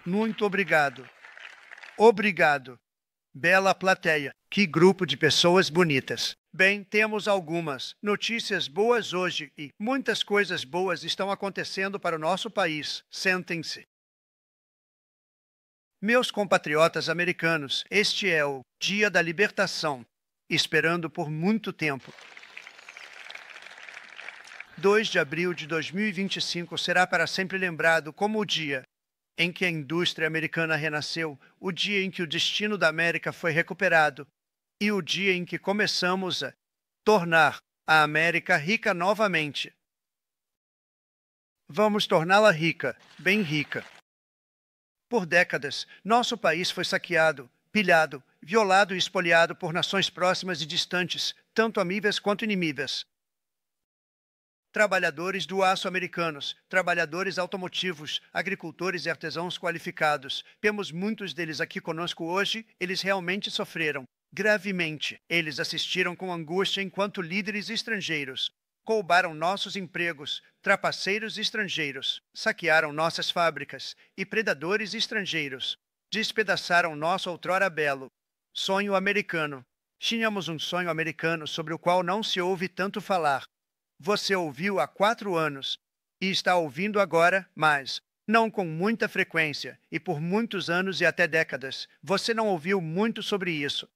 Muito obrigado. Obrigado. Bela plateia. Que grupo de pessoas bonitas. Bem, temos algumas notícias boas hoje e muitas coisas boas estão acontecendo para o nosso país. Sentem-se. Meus compatriotas americanos, este é o Dia da Libertação, esperando por muito tempo. 2 de abril de 2025 será para sempre lembrado como o dia em que a indústria americana renasceu, o dia em que o destino da América foi recuperado e o dia em que começamos a tornar a América rica novamente. Vamos torná-la rica, bem rica. Por décadas, nosso país foi saqueado, pilhado, violado e espoliado por nações próximas e distantes, tanto amigas quanto inimigas. Trabalhadores do aço americanos, trabalhadores automotivos, agricultores e artesãos qualificados. Temos muitos deles aqui conosco hoje, eles realmente sofreram. Gravemente, eles assistiram com angústia enquanto líderes estrangeiros roubaram nossos empregos, trapaceiros estrangeiros, saquearam nossas fábricas e predadores estrangeiros despedaçaram nosso outrora belo sonho americano. Tínhamos um sonho americano sobre o qual não se ouve tanto falar. Você ouviu há 4 anos e está ouvindo agora, mas não com muita frequência e por muitos anos e até décadas. Você não ouviu muito sobre isso.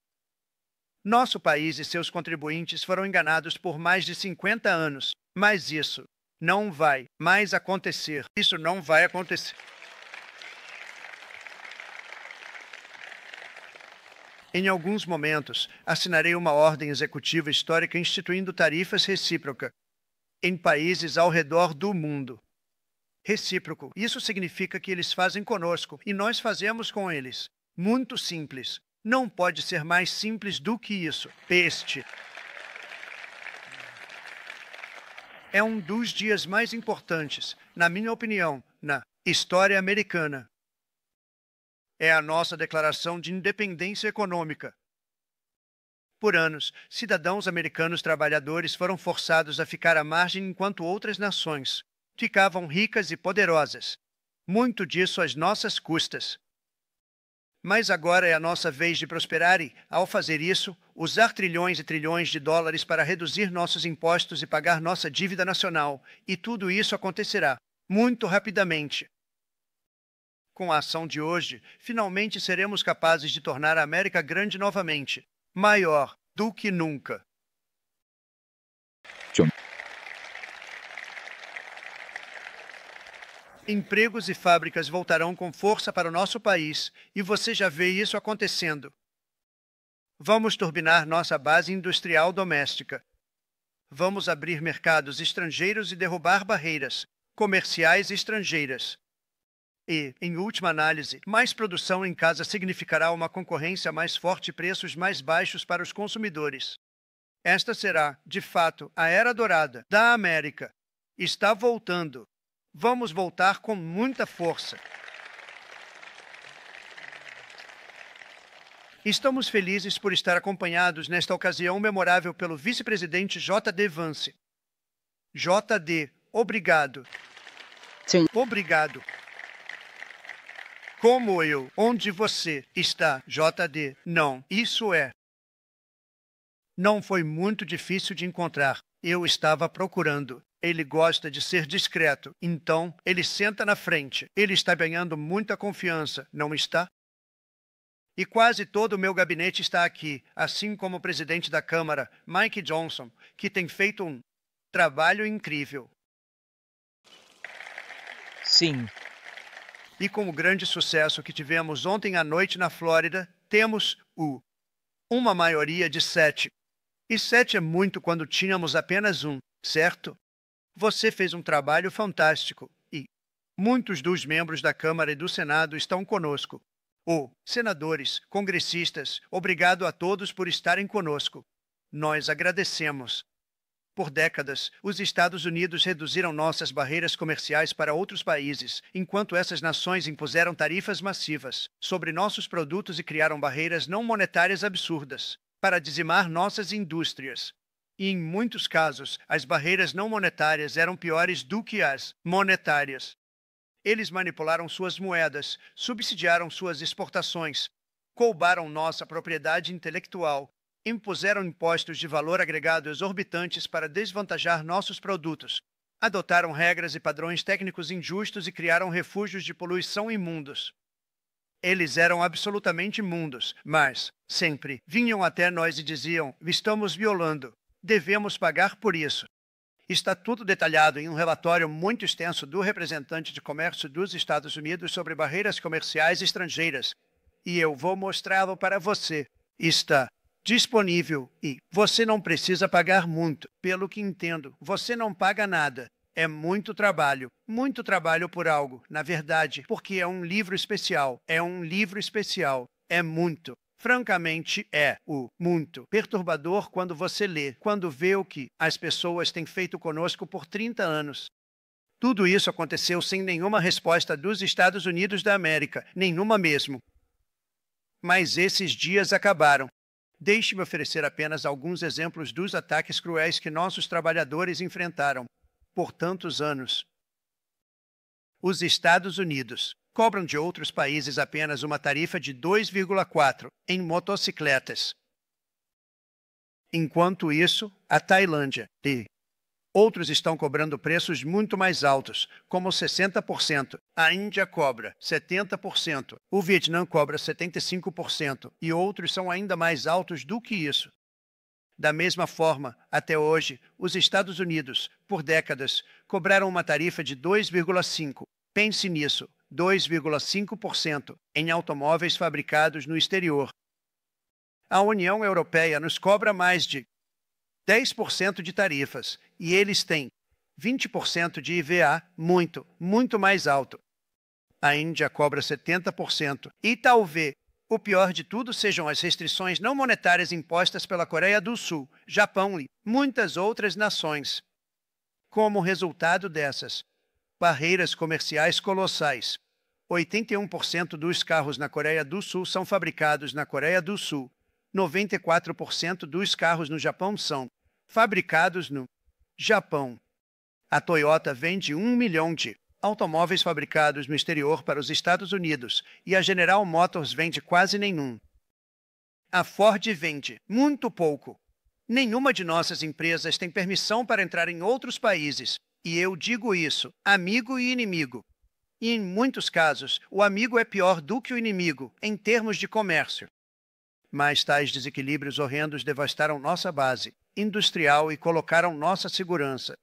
Nosso país e seus contribuintes foram enganados por mais de 50 anos, mas isso não vai mais acontecer. Isso não vai acontecer. Em alguns momentos, assinarei uma ordem executiva histórica instituindo tarifas recíprocas em países ao redor do mundo. Recíproco. Isso significa que eles fazem conosco e nós fazemos com eles. Muito simples. Não pode ser mais simples do que isso. Este é um dos dias mais importantes, na minha opinião, na história americana. É a nossa declaração de independência econômica. Por anos, cidadãos americanos trabalhadores foram forçados a ficar à margem enquanto outras nações ficavam ricas e poderosas. Muito disso às nossas custas. Mas agora é a nossa vez de prosperar e, ao fazer isso, usar trilhões e trilhões de dólares para reduzir nossos impostos e pagar nossa dívida nacional. E tudo isso acontecerá muito rapidamente. Com a ação de hoje, finalmente seremos capazes de tornar a América grande novamente, maior do que nunca. Empregos e fábricas voltarão com força para o nosso país, e você já vê isso acontecendo. Vamos turbinar nossa base industrial doméstica. Vamos abrir mercados estrangeiros e derrubar barreiras comerciais estrangeiras. E, em última análise, mais produção em casa significará uma concorrência mais forte e preços mais baixos para os consumidores. Esta será, de fato, a era dourada da América. Está voltando. Vamos voltar com muita força. Estamos felizes por estar acompanhados nesta ocasião memorável pelo vice-presidente J.D. Vance. J.D., obrigado. Sim. Obrigado. Como eu, onde você está, J.D.? Não, isso é. Não foi muito difícil de encontrar. Eu estava procurando. Ele gosta de ser discreto, então ele senta na frente. Ele está ganhando muita confiança, não está? E quase todo o meu gabinete está aqui, assim como o presidente da Câmara, Mike Johnson, que tem feito um trabalho incrível. Sim. E com o grande sucesso que tivemos ontem à noite na Flórida, temos uma maioria de 7. E 7 é muito quando tínhamos apenas 1, certo? Você fez um trabalho fantástico e muitos dos membros da Câmara e do Senado estão conosco. Senadores, congressistas, obrigado a todos por estarem conosco. Nós agradecemos. Por décadas, os Estados Unidos reduziram nossas barreiras comerciais para outros países, enquanto essas nações impuseram tarifas massivas sobre nossos produtos e criaram barreiras não monetárias absurdas para dizimar nossas indústrias. E, em muitos casos, as barreiras não monetárias eram piores do que as monetárias. Eles manipularam suas moedas, subsidiaram suas exportações, roubaram nossa propriedade intelectual, impuseram impostos de valor agregado exorbitantes para desvantajar nossos produtos, adotaram regras e padrões técnicos injustos e criaram refúgios de poluição imundos. Eles eram absolutamente imundos, mas, sempre, vinham até nós e diziam: estamos violando, devemos pagar por isso. Está tudo detalhado em um relatório muito extenso do representante de comércio dos Estados Unidos sobre barreiras comerciais estrangeiras. E eu vou mostrá-lo para você. Está disponível e você não precisa pagar muito. Pelo que entendo, você não paga nada. É muito trabalho por algo, na verdade, porque é um livro especial. É um livro especial. É muito. Francamente, muito perturbador quando você lê, quando vê o que as pessoas têm feito conosco por 30 anos. Tudo isso aconteceu sem nenhuma resposta dos Estados Unidos da América, nenhuma mesmo. Mas esses dias acabaram. Deixe-me oferecer apenas alguns exemplos dos ataques cruéis que nossos trabalhadores enfrentaram por tantos anos. Os Estados Unidos cobram de outros países apenas uma tarifa de 2,4 em motocicletas. Enquanto isso, a Tailândia e outros estão cobrando preços muito mais altos, como 60%. A Índia cobra 70%, o Vietnã cobra 75% e outros são ainda mais altos do que isso. Da mesma forma, até hoje, os Estados Unidos, por décadas, cobraram uma tarifa de 2,5. Pense nisso, 2,5% em automóveis fabricados no exterior. A União Europeia nos cobra mais de 10% de tarifas e eles têm 20% de IVA, muito mais alto. A Índia cobra 70% e talvez o pior de tudo sejam as restrições não monetárias impostas pela Coreia do Sul, Japão e muitas outras nações. Como resultado dessas barreiras comerciais colossais, 81% dos carros na Coreia do Sul são fabricados na Coreia do Sul. 94% dos carros no Japão são fabricados no Japão. A Toyota vende 1 milhão de automóveis fabricados no exterior para os Estados Unidos e a General Motors vende quase nenhum. A Ford vende muito pouco. Nenhuma de nossas empresas tem permissão para entrar em outros países. E eu digo isso, amigo e inimigo. E em muitos casos, o amigo é pior do que o inimigo, em termos de comércio. Mas tais desequilíbrios horrendos devastaram nossa base industrial e colocaram nossa segurança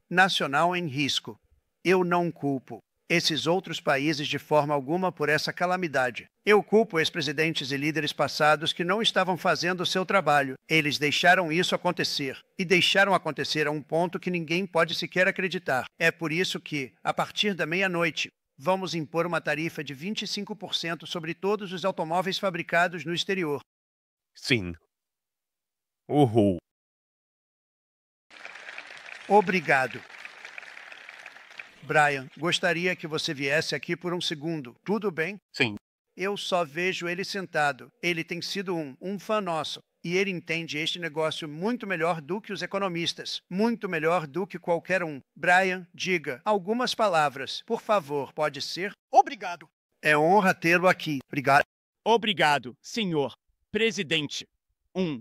nacional em risco. Eu não culpo esses outros países de forma alguma por essa calamidade. Eu culpo ex-presidentes e líderes passados que não estavam fazendo o seu trabalho. Eles deixaram isso acontecer. E deixaram acontecer a um ponto que ninguém pode sequer acreditar. É por isso que, a partir da meia-noite, vamos impor uma tarifa de 25% sobre todos os automóveis fabricados no exterior. Sim. Uhul. Obrigado. Brian, gostaria que você viesse aqui por um segundo. Tudo bem? Sim. Eu só vejo ele sentado. Ele tem sido um fã nosso. E ele entende este negócio muito melhor do que os economistas. Muito melhor do que qualquer um. Brian, diga algumas palavras. Por favor, pode ser? Obrigado. É honra tê-lo aqui. Obrigado. Obrigado, senhor presidente.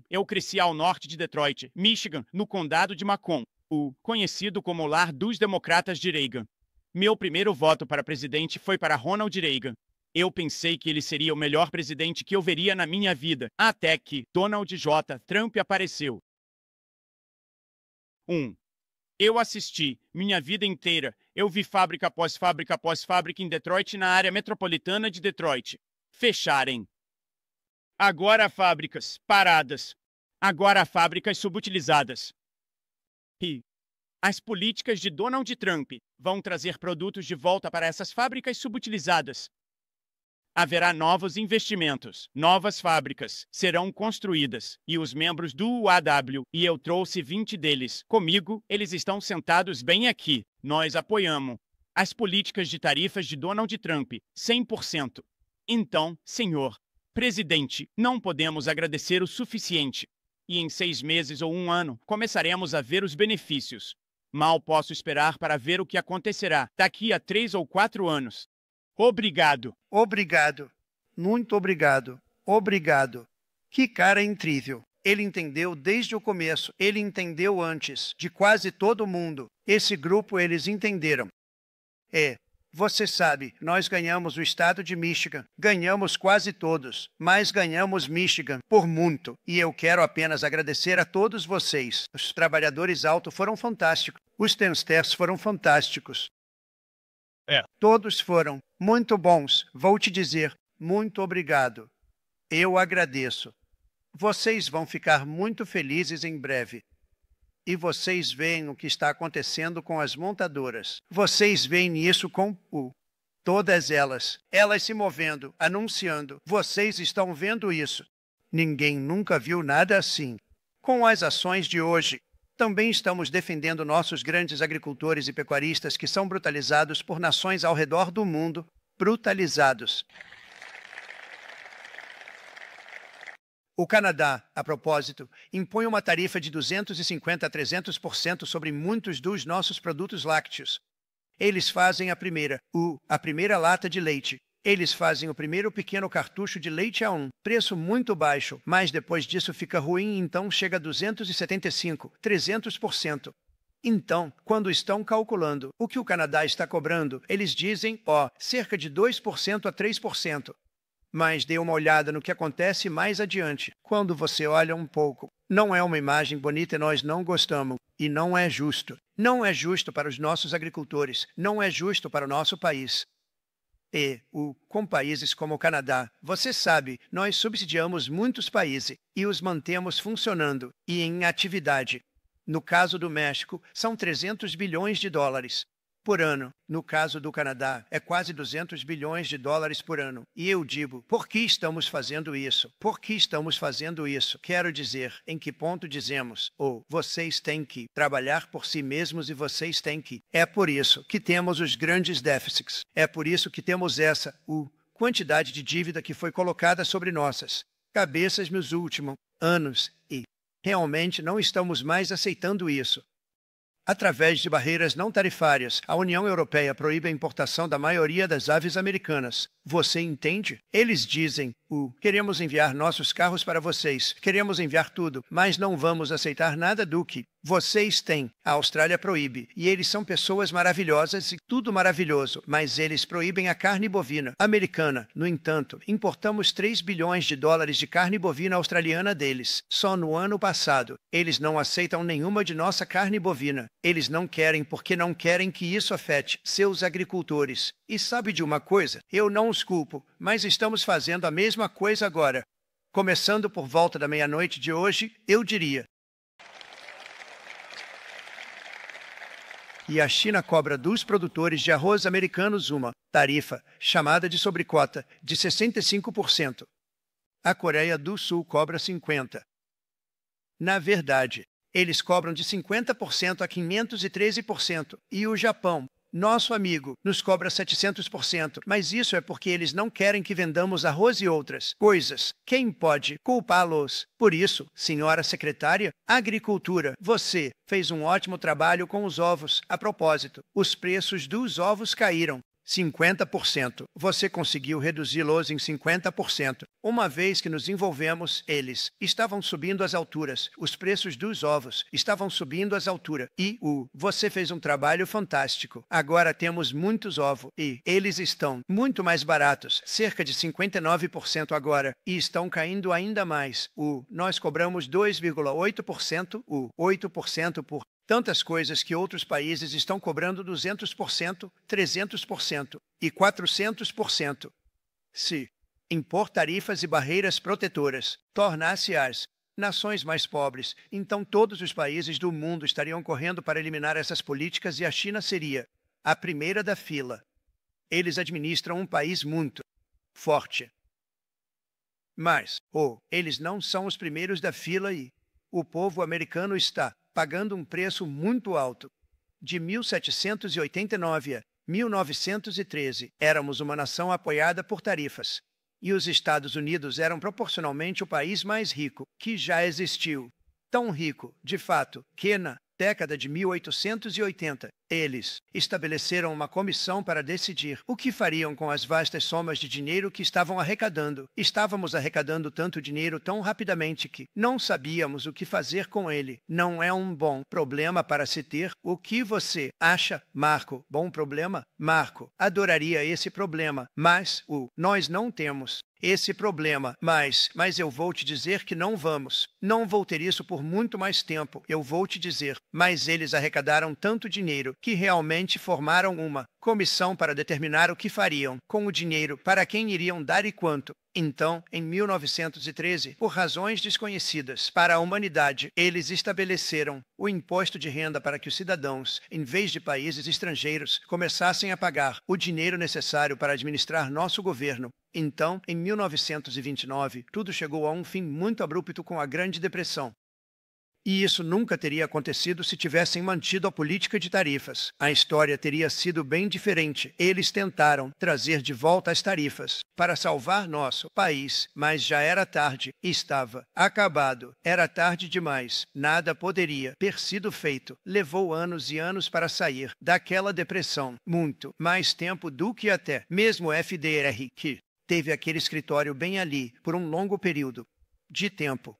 Eu cresci ao norte de Detroit, Michigan, no condado de Macomb, o conhecido como o lar dos democratas de Reagan. Meu primeiro voto para presidente foi para Ronald Reagan. Eu pensei que ele seria o melhor presidente que eu veria na minha vida, até que Donald J. Trump apareceu. Eu assisti minha vida inteira. Eu vi fábrica após fábrica em Detroit e na área metropolitana de Detroit fecharem. Agora há fábricas paradas. Agora há fábricas subutilizadas. E as políticas de Donald Trump vão trazer produtos de volta para essas fábricas subutilizadas. Haverá novos investimentos, novas fábricas serão construídas e os membros do UAW, e eu trouxe 20 deles comigo, eles estão sentados bem aqui. Nós apoiamos as políticas de tarifas de Donald Trump, 100%. Então, senhor presidente, não podemos agradecer o suficiente. E em 6 meses ou 1 ano, começaremos a ver os benefícios. Mal posso esperar para ver o que acontecerá daqui a 3 ou 4 anos. Obrigado. Obrigado. Muito obrigado. Obrigado. Que cara incrível. Ele entendeu desde o começo. Ele entendeu antes de quase todo mundo. Esse grupo eles entenderam. Você sabe, nós ganhamos o estado de Michigan. Ganhamos quase todos, mas ganhamos Michigan por muito. E eu quero apenas agradecer a todos vocês. Os trabalhadores alto foram fantásticos. Os Teamsters foram fantásticos. Todos foram muito bons. Vou te dizer, muito obrigado. Eu agradeço. Vocês vão ficar muito felizes em breve. E vocês veem o que está acontecendo com as montadoras. Vocês veem isso com todas elas se movendo, anunciando. Vocês estão vendo isso. Ninguém nunca viu nada assim. Com as ações de hoje, também estamos defendendo nossos grandes agricultores e pecuaristas que são brutalizados por nações ao redor do mundo. Brutalizados. O Canadá, a propósito, impõe uma tarifa de 250% a 300% sobre muitos dos nossos produtos lácteos. Eles fazem a primeira lata de leite. Eles fazem o primeiro pequeno cartucho de leite a preço muito baixo, mas depois disso fica ruim, então chega a 275%, 300%. Então, quando estão calculando o que o Canadá está cobrando, eles dizem, cerca de 2% a 3%. Mas dê uma olhada no que acontece mais adiante. Quando você olha um pouco, não é uma imagem bonita e nós não gostamos. E não é justo. Não é justo para os nossos agricultores. Não é justo para o nosso país. Com países como o Canadá, você sabe, nós subsidiamos muitos países e os mantemos funcionando e em atividade. No caso do México, são 300 bilhões de dólares por ano. No caso do Canadá, é quase 200 bilhões de dólares por ano. E eu digo, por que estamos fazendo isso? Por que estamos fazendo isso? Quero dizer, em que ponto dizemos, vocês têm que trabalhar por si mesmos e vocês têm que. É por isso que temos os grandes déficits. É por isso que temos essa quantidade de dívida que foi colocada sobre nossas cabeças nos últimos anos. E realmente não estamos mais aceitando isso. Através de barreiras não tarifárias, a União Europeia proíbe a importação da maioria das aves americanas. Você entende? Eles dizem, queremos enviar nossos carros para vocês, queremos enviar tudo, mas não vamos aceitar nada do que vocês têm. A Austrália proíbe, e eles são pessoas maravilhosas e tudo maravilhoso, mas eles proíbem a carne bovina americana. No entanto, importamos 3 bilhões de dólares de carne bovina australiana deles. Só no ano passado, eles não aceitam nenhuma de nossa carne bovina. Eles não querem porque não querem que isso afete seus agricultores. E sabe de uma coisa? Eu não os culpo, mas estamos fazendo a mesma coisa agora. Começando por volta da meia-noite de hoje, eu diria. E a China cobra dos produtores de arroz americanos uma tarifa, chamada de sobrecota, de 65%. A Coreia do Sul cobra 50%. Na verdade, eles cobram de 50% a 513%. E o Japão, nosso amigo, nos cobra 700%. Mas isso é porque eles não querem que vendamos arroz e outras coisas. Quem pode culpá-los? Por isso, senhora secretária, Agricultura, você fez um ótimo trabalho com os ovos. A propósito, os preços dos ovos caíram 50%. Você conseguiu reduzi-los em 50%. Uma vez que nos envolvemos, eles estavam subindo às alturas. Os preços dos ovos estavam subindo às alturas. E você fez um trabalho fantástico. Agora temos muitos ovos e eles estão muito mais baratos, cerca de 59% agora, e estão caindo ainda mais. Nós cobramos 2,8%, 8% por tantas coisas que outros países estão cobrando 200%, 300% e 400%. Se impor tarifas e barreiras protetoras tornasse as nações mais pobres, então todos os países do mundo estariam correndo para eliminar essas políticas e a China seria a primeira da fila. Eles administram um país muito forte. Mas, eles não são os primeiros da fila e o povo americano está pagando um preço muito alto. De 1789 a 1913, éramos uma nação apoiada por tarifas. E os Estados Unidos eram proporcionalmente o país mais rico que já existiu. Tão rico, de fato, que na década de 1880, eles estabeleceram uma comissão para decidir o que fariam com as vastas somas de dinheiro que estavam arrecadando. Estávamos arrecadando tanto dinheiro tão rapidamente que não sabíamos o que fazer com ele. Não é um bom problema para se ter. O que você acha, Marco? Bom problema? Marco adoraria esse problema, mas nós não temos esse problema. Mas eu vou te dizer que não vamos. Não vou ter isso por muito mais tempo. Eu vou te dizer. Mas eles arrecadaram tanto dinheiro que realmente formaram uma comissão para determinar o que fariam com o dinheiro, para quem iriam dar e quanto. Então, em 1913, por razões desconhecidas para a humanidade, eles estabeleceram o imposto de renda para que os cidadãos, em vez de países estrangeiros, começassem a pagar o dinheiro necessário para administrar nosso governo. Então, em 1929, tudo chegou a um fim muito abrupto com a Grande Depressão. E isso nunca teria acontecido se tivessem mantido a política de tarifas. A história teria sido bem diferente. Eles tentaram trazer de volta as tarifas para salvar nosso país, mas já era tarde. Estava acabado. Era tarde demais. Nada poderia ter sido feito. Levou anos e anos para sair daquela depressão. Muito mais tempo do que até mesmo FDR, que teve aquele escritório bem ali por um longo período de tempo.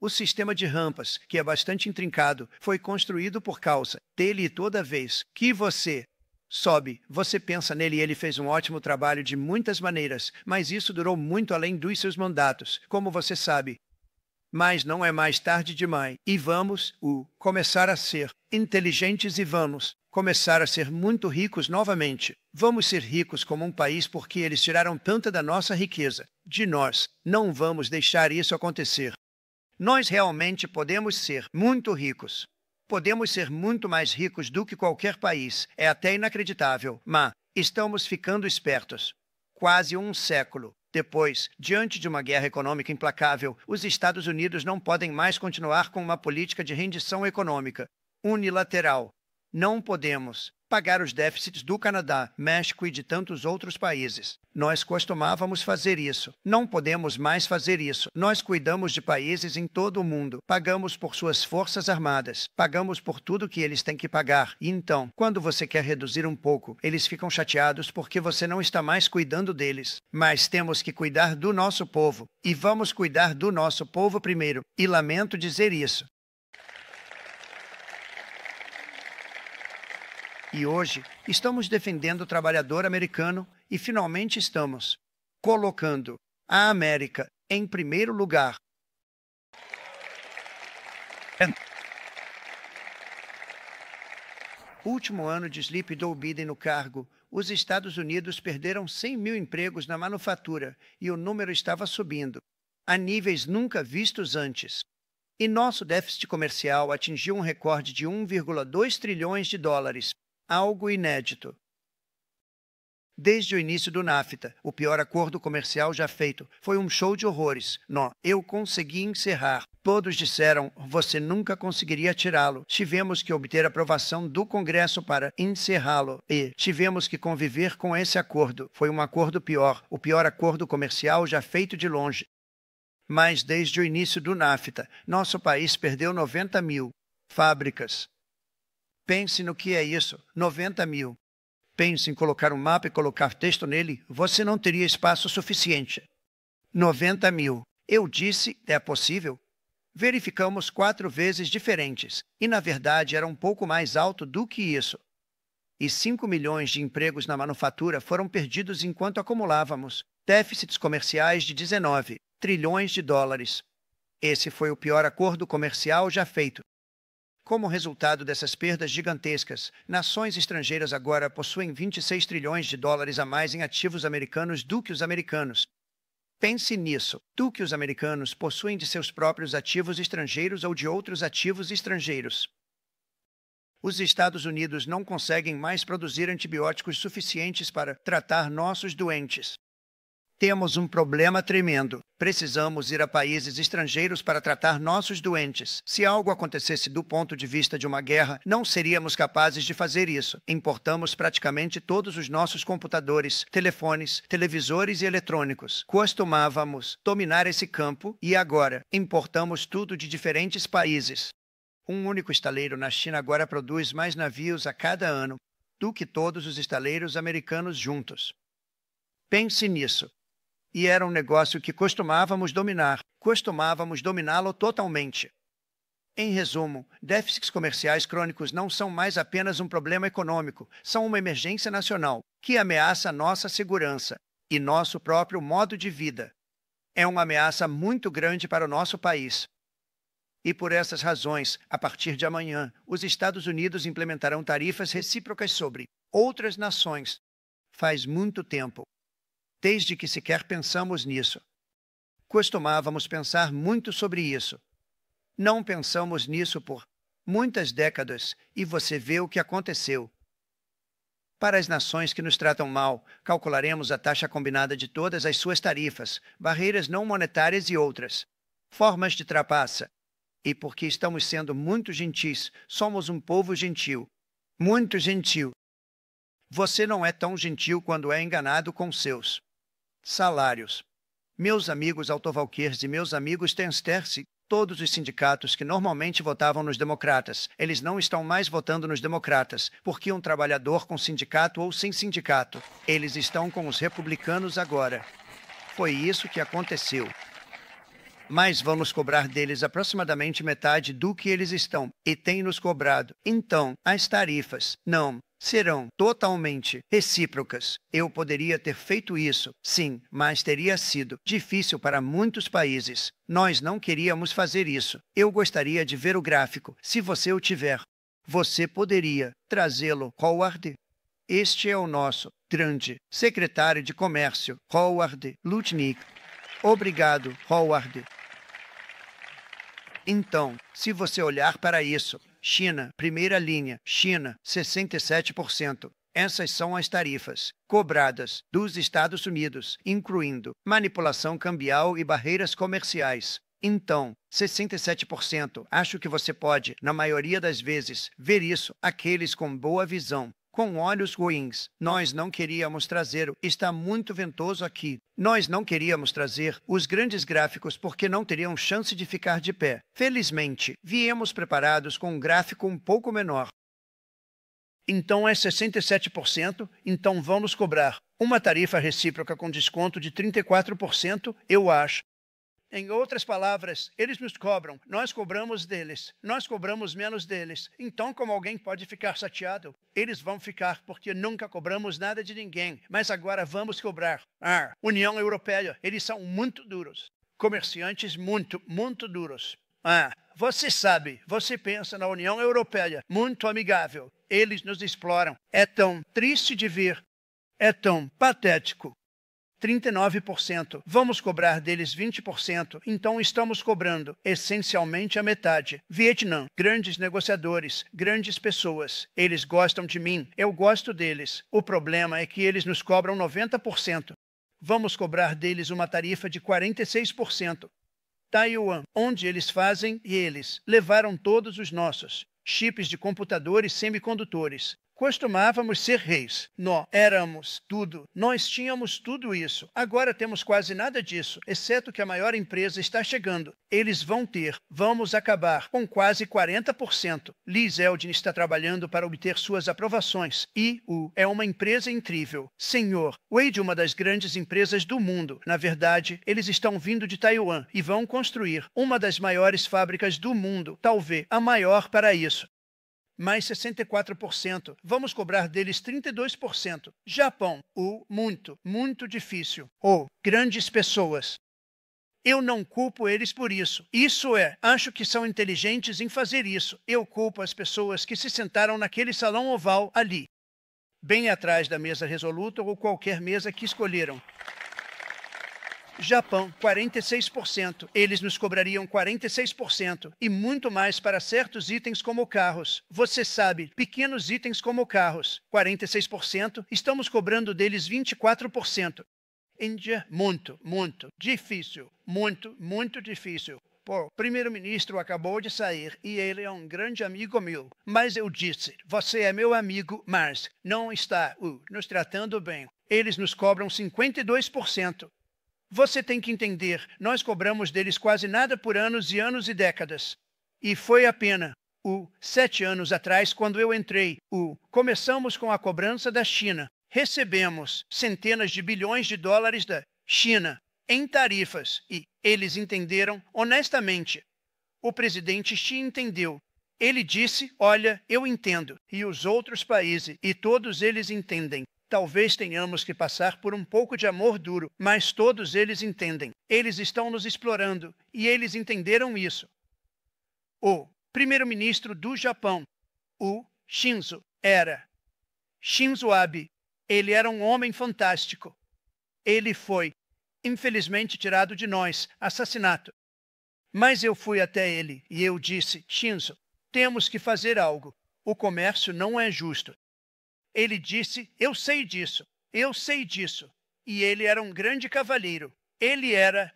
O sistema de rampas, que é bastante intrincado, foi construído por causa dele e toda vez que você sobe, você pensa nele e ele fez um ótimo trabalho de muitas maneiras, mas isso durou muito além dos seus mandatos, como você sabe. Mas não é mais tarde demais. E vamos começar a ser inteligentes e vamos começar a ser muito ricos novamente. Vamos ser ricos como um país porque eles tiraram tanta da nossa riqueza. De nós, não vamos deixar isso acontecer. Nós realmente podemos ser muito ricos. Podemos ser muito mais ricos do que qualquer país. É até inacreditável, mas estamos ficando espertos. Quase um século depois, diante de uma guerra econômica implacável, os Estados Unidos não podem mais continuar com uma política de rendição econômica unilateral. Não podemos pagar os déficits do Canadá, México e de tantos outros países. Nós costumávamos fazer isso. Não podemos mais fazer isso. Nós cuidamos de países em todo o mundo. Pagamos por suas forças armadas. Pagamos por tudo que eles têm que pagar. E então, quando você quer reduzir um pouco, eles ficam chateados porque você não está mais cuidando deles. Mas temos que cuidar do nosso povo. E vamos cuidar do nosso povo primeiro. E lamento dizer isso. E hoje, estamos defendendo o trabalhador americano e finalmente estamos colocando a América em primeiro lugar. Último ano de Sleep Joe Biden no cargo, os Estados Unidos perderam 100 mil empregos na manufatura e o número estava subindo a níveis nunca vistos antes. E nosso déficit comercial atingiu um recorde de 1,2 trilhões de dólares. Algo inédito. Desde o início do NAFTA, o pior acordo comercial já feito, foi um show de horrores. Não, eu consegui encerrar. Todos disseram, você nunca conseguiria tirá-lo. Tivemos que obter aprovação do Congresso para encerrá-lo. E tivemos que conviver com esse acordo. Foi um acordo pior, o pior acordo comercial já feito de longe. Mas desde o início do NAFTA, nosso país perdeu 90 mil fábricas. Pense no que é isso, 90 mil. Pense em colocar um mapa e colocar texto nele, você não teria espaço suficiente. 90 mil. Eu disse, é possível? Verificamos 4 vezes diferentes, e na verdade era um pouco mais alto do que isso. E 5 milhões de empregos na manufatura foram perdidos enquanto acumulávamos déficits comerciais de 19 trilhões de dólares. Esse foi o pior acordo comercial já feito. Como resultado dessas perdas gigantescas, nações estrangeiras agora possuem 26 trilhões de dólares a mais em ativos americanos do que os americanos. Pense nisso, do que os americanos possuem de seus próprios ativos estrangeiros ou de outros ativos estrangeiros. Os Estados Unidos não conseguem mais produzir antibióticos suficientes para tratar nossos doentes. Temos um problema tremendo. Precisamos ir a países estrangeiros para tratar nossos doentes. Se algo acontecesse do ponto de vista de uma guerra, não seríamos capazes de fazer isso. Importamos praticamente todos os nossos computadores, telefones, televisores e eletrônicos. Costumávamos dominar esse campo e agora importamos tudo de diferentes países. Um único estaleiro na China agora produz mais navios a cada ano do que todos os estaleiros americanos juntos. Pense nisso. E era um negócio que costumávamos dominá-lo totalmente. Em resumo, déficits comerciais crônicos não são mais apenas um problema econômico, são uma emergência nacional que ameaça nossa segurança e nosso próprio modo de vida. É uma ameaça muito grande para o nosso país. E por essas razões, a partir de amanhã, os Estados Unidos implementarão tarifas recíprocas sobre outras nações. Faz muito tempo, desde que sequer pensamos nisso. Costumávamos pensar muito sobre isso. Não pensamos nisso por muitas décadas e você vê o que aconteceu. Para as nações que nos tratam mal, calcularemos a taxa combinada de todas as suas tarifas, barreiras não monetárias e outras formas de trapaça. E porque estamos sendo muito gentis, somos um povo gentil. Muito gentil. Você não é tão gentil quando é enganado com seus salários. Meus amigos autovalqueiros e meus amigos Tensterce, todos os sindicatos que normalmente votavam nos democratas, eles não estão mais votando nos democratas, porque um trabalhador com sindicato ou sem sindicato, eles estão com os republicanos agora. Foi isso que aconteceu. Mas vamos cobrar deles aproximadamente metade do que eles estão, e têm nos cobrado. Então, as tarifas não serão totalmente recíprocas. Eu poderia ter feito isso, sim, mas teria sido difícil para muitos países. Nós não queríamos fazer isso. Eu gostaria de ver o gráfico. Se você o tiver, você poderia trazê-lo, Howard. Este é o nosso grande secretário de Comércio, Howard Lutnick. Obrigado, Howard. Então, se você olhar para isso, China, primeira linha, China, 67%. Essas são as tarifas cobradas dos Estados Unidos, incluindo manipulação cambial e barreiras comerciais. Então, 67%. Acho que você pode, na maioria das vezes, ver isso, aqueles com boa visão. Com olhos ruins, nós não queríamos trazer. Está muito ventoso aqui. Nós não queríamos trazer os grandes gráficos porque não teriam chance de ficar de pé. Felizmente, viemos preparados com um gráfico um pouco menor. Então é 67%, então vamos cobrar uma tarifa recíproca com desconto de 34%, eu acho. Em outras palavras, eles nos cobram, nós cobramos deles, nós cobramos menos deles. Então, como alguém pode ficar chateado? Eles vão ficar porque nunca cobramos nada de ninguém, mas agora vamos cobrar. União Europeia, eles são muito duros. Comerciantes muito, muito duros. Você sabe, você pensa na União Europeia, muito amigável. Eles nos exploram. É tão triste de ver, é tão patético. 39%. Vamos cobrar deles 20%, então estamos cobrando essencialmente a metade. Vietnã, grandes negociadores, grandes pessoas. Eles gostam de mim, eu gosto deles. O problema é que eles nos cobram 90%. Vamos cobrar deles uma tarifa de 46%. Taiwan, onde eles fazem e eles levaram todos os nossos chips de computadores semicondutores. Costumávamos ser reis. Nós éramos tudo. Nós tínhamos tudo isso. Agora temos quase nada disso, exceto que a maior empresa está chegando. Vamos acabar com quase 40%. Lee Zeldin está trabalhando para obter suas aprovações. É uma empresa incrível. Senhor, Wade é uma das grandes empresas do mundo. Na verdade, eles estão vindo de Taiwan e vão construir uma das maiores fábricas do mundo, talvez a maior para isso. Mais 64%. Vamos cobrar deles 32%. Japão, muito, muito difícil. Grandes pessoas. Eu não culpo eles por isso. Acho que são inteligentes em fazer isso. Eu culpo as pessoas que se sentaram naquele salão oval ali, bem atrás da mesa resoluta ou qualquer mesa que escolheram. Japão, 46%. Eles nos cobrariam 46% e muito mais para certos itens como carros. Você sabe, pequenos itens como carros. 46%. Estamos cobrando deles 24%. Índia, muito, muito difícil. Muito, muito difícil. O primeiro-ministro acabou de sair e ele é um grande amigo meu. Mas eu disse, você é meu amigo, mas não está nos tratando bem. Eles nos cobram 52%. Você tem que entender, nós cobramos deles quase nada por anos e décadas. E foi a pena. 7 anos atrás, quando eu entrei, começamos com a cobrança da China. Recebemos centenas de bilhões de dólares da China em tarifas e eles entenderam honestamente. O presidente Xi entendeu. Ele disse, olha, eu entendo. E os outros países, e todos eles entendem. Talvez tenhamos que passar por um pouco de amor duro, mas todos eles entendem. Eles estão nos explorando e eles entenderam isso. O primeiro-ministro do Japão, o Shinzo Abe. Ele era um homem fantástico. Ele foi, infelizmente, tirado de nós, assassinato. Mas eu fui até ele e eu disse, Shinzo, temos que fazer algo. O comércio não é justo. Ele disse, eu sei disso. E ele era um grande cavalheiro. Ele era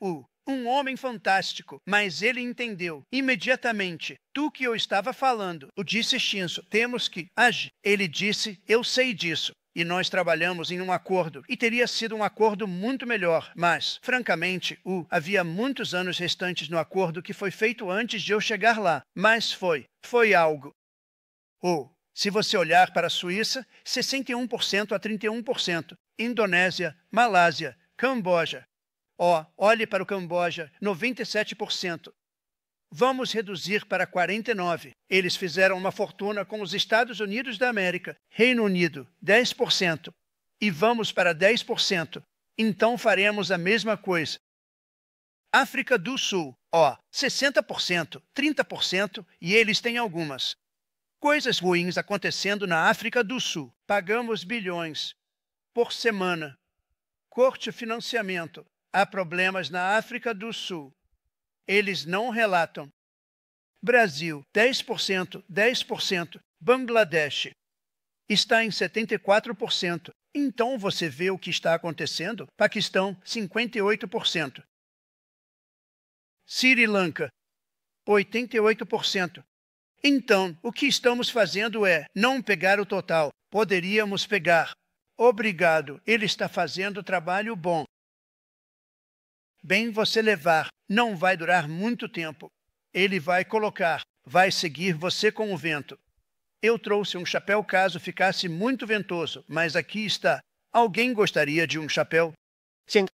um homem fantástico, mas ele entendeu imediatamente do que eu estava falando. Eu disse, Shinzo, temos que agir. Ele disse, eu sei disso. E nós trabalhamos em um acordo. E teria sido um acordo muito melhor. Mas, francamente, havia muitos anos restantes no acordo que foi feito antes de eu chegar lá. Mas foi algo. Se você olhar para a Suíça, 61% a 31%. Indonésia, Malásia, Camboja. Olhe para o Camboja, 97%. Vamos reduzir para 49%. Eles fizeram uma fortuna com os Estados Unidos da América. Reino Unido, 10%. E vamos para 10%. Então faremos a mesma coisa. África do Sul, 60%, 30%, e eles têm algumas coisas ruins acontecendo na África do Sul. Pagamos bilhões por semana. Corte financiamento. Há problemas na África do Sul. Eles não relatam. Brasil, 10%, 10%. Bangladesh está em 74%. Então você vê o que está acontecendo? Paquistão, 58%. Sri Lanka, 88%. Então, o que estamos fazendo é não pegar o total. Poderíamos pegar. Obrigado, ele está fazendo trabalho bom. Bem você levar, não vai durar muito tempo. Ele vai seguir você com o vento. Eu trouxe um chapéu caso ficasse muito ventoso, mas aqui está. Alguém gostaria de um chapéu? Sim.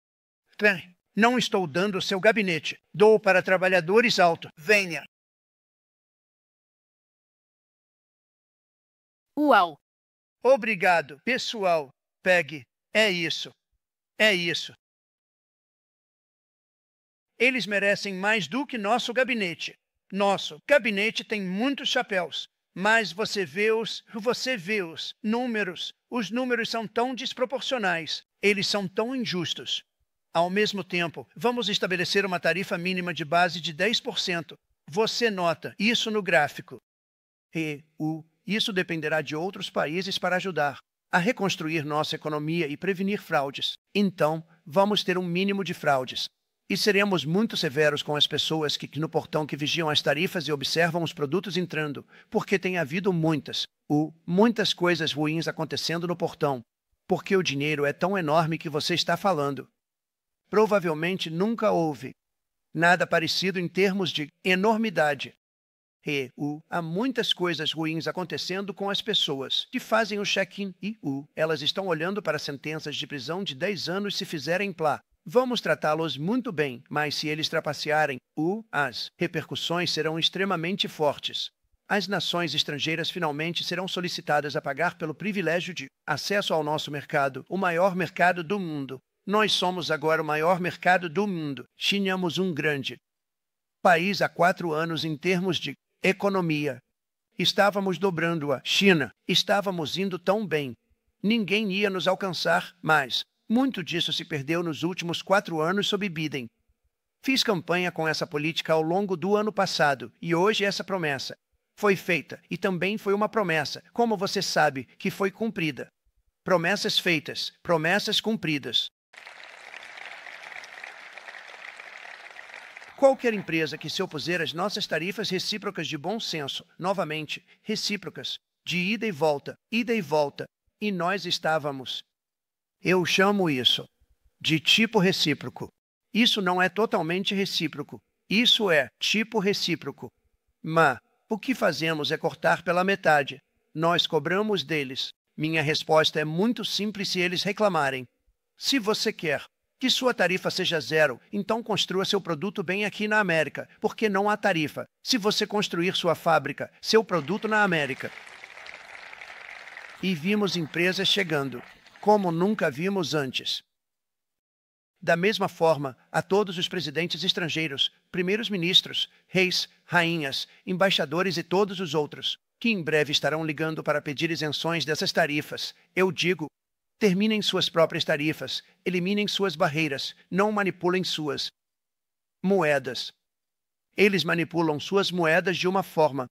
Bem, não estou dando seu gabinete. Dou para trabalhadores alto. Venha. Uau! Obrigado, pessoal. Pegue. É isso. Eles merecem mais do que nosso gabinete. Nosso gabinete tem muitos chapéus, mas você vê os números. Os números são tão desproporcionais. Eles são tão injustos. Ao mesmo tempo, vamos estabelecer uma tarifa mínima de base de 10%. Você nota isso no gráfico. Isso dependerá de outros países para ajudar a reconstruir nossa economia e prevenir fraudes. Então, vamos ter um mínimo de fraudes. E seremos muito severos com as pessoas que no portão que vigiam as tarifas e observam os produtos entrando, porque tem havido muitas coisas ruins acontecendo no portão, porque o dinheiro é tão enorme que você está falando. Provavelmente nunca houve nada parecido em termos de enormidade. Há muitas coisas ruins acontecendo com as pessoas que fazem o check-in e elas estão olhando para sentenças de prisão de 10 anos se fizerem plá. Vamos tratá-los muito bem, mas se eles trapacearem, as repercussões serão extremamente fortes. As nações estrangeiras finalmente serão solicitadas a pagar pelo privilégio de acesso ao nosso mercado, o maior mercado do mundo. Nós somos agora o maior mercado do mundo. Tínhamos um grande país há 4 anos em termos de economia. Estávamos dobrando a China. Estávamos indo tão bem. Ninguém ia nos alcançar mais. Muito disso se perdeu nos últimos 4 anos sob Biden. Fiz campanha com essa política ao longo do ano passado e hoje essa promessa foi feita e também foi uma promessa, como você sabe, que foi cumprida. Promessas feitas, promessas cumpridas. Qualquer empresa que se opuser às nossas tarifas recíprocas de bom senso, novamente, recíprocas, de ida e volta, e nós estávamos. Eu chamo isso de tipo recíproco. Isso não é totalmente recíproco. Isso é tipo recíproco. Mas O que fazemos é cortar pela metade. Nós cobramos deles. Minha resposta é muito simples se eles reclamarem. Se você quer que sua tarifa seja zero, então construa seu produto bem aqui na América, porque não há tarifa. Se você construir sua fábrica, seu produto na América. E vimos empresas chegando, como nunca vimos antes. Da mesma forma, a todos os presidentes estrangeiros, primeiros-ministros, reis, rainhas, embaixadores e todos os outros, que em breve estarão ligando para pedir isenções dessas tarifas, eu digo: terminem suas próprias tarifas, eliminem suas barreiras, não manipulem suas moedas. Eles manipulam suas moedas de uma forma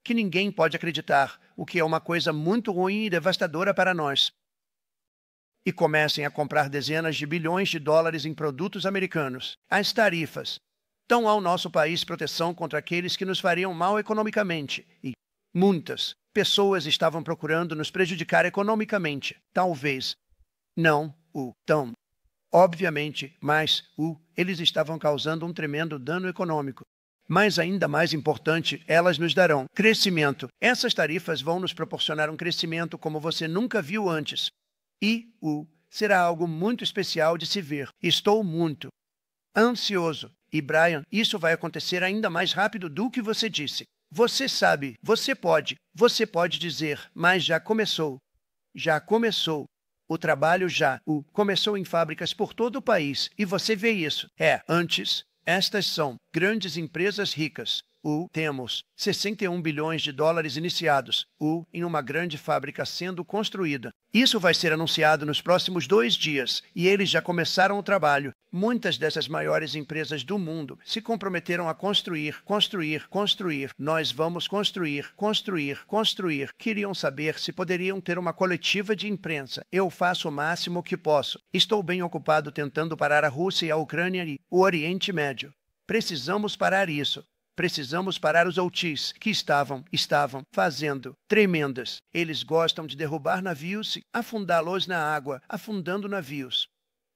que ninguém pode acreditar, o que é uma coisa muito ruim e devastadora para nós. E comecem a comprar dezenas de bilhões de dólares em produtos americanos. As tarifas dão ao nosso país proteção contra aqueles que nos fariam mal economicamente. E muitas pessoas estavam procurando nos prejudicar economicamente. Talvez não o tão obviamente, mas eles estavam causando um tremendo dano econômico. Mas ainda mais importante, elas nos darão crescimento. Essas tarifas vão nos proporcionar um crescimento como você nunca viu antes. E será algo muito especial de se ver. Estou muito ansioso. E Brian, isso vai acontecer ainda mais rápido do que você disse. Você sabe, você pode dizer, mas já começou. Já começou. O trabalho já começou em fábricas por todo o país. E você vê isso. Antes, estas são grandes empresas ricas. Temos 61 bilhões de dólares iniciados, em uma grande fábrica sendo construída. Isso vai ser anunciado nos próximos 2 dias, e eles já começaram o trabalho. Muitas dessas maiores empresas do mundo se comprometeram a construir. Nós vamos construir. Queriam saber se poderiam ter uma coletiva de imprensa. Eu faço o máximo que posso. Estou bem ocupado tentando parar a Rússia e a Ucrânia e o Oriente Médio. Precisamos parar isso. Precisamos parar os outis que estavam fazendo tremendas. Eles gostam de derrubar navios e afundá-los na água, afundando navios.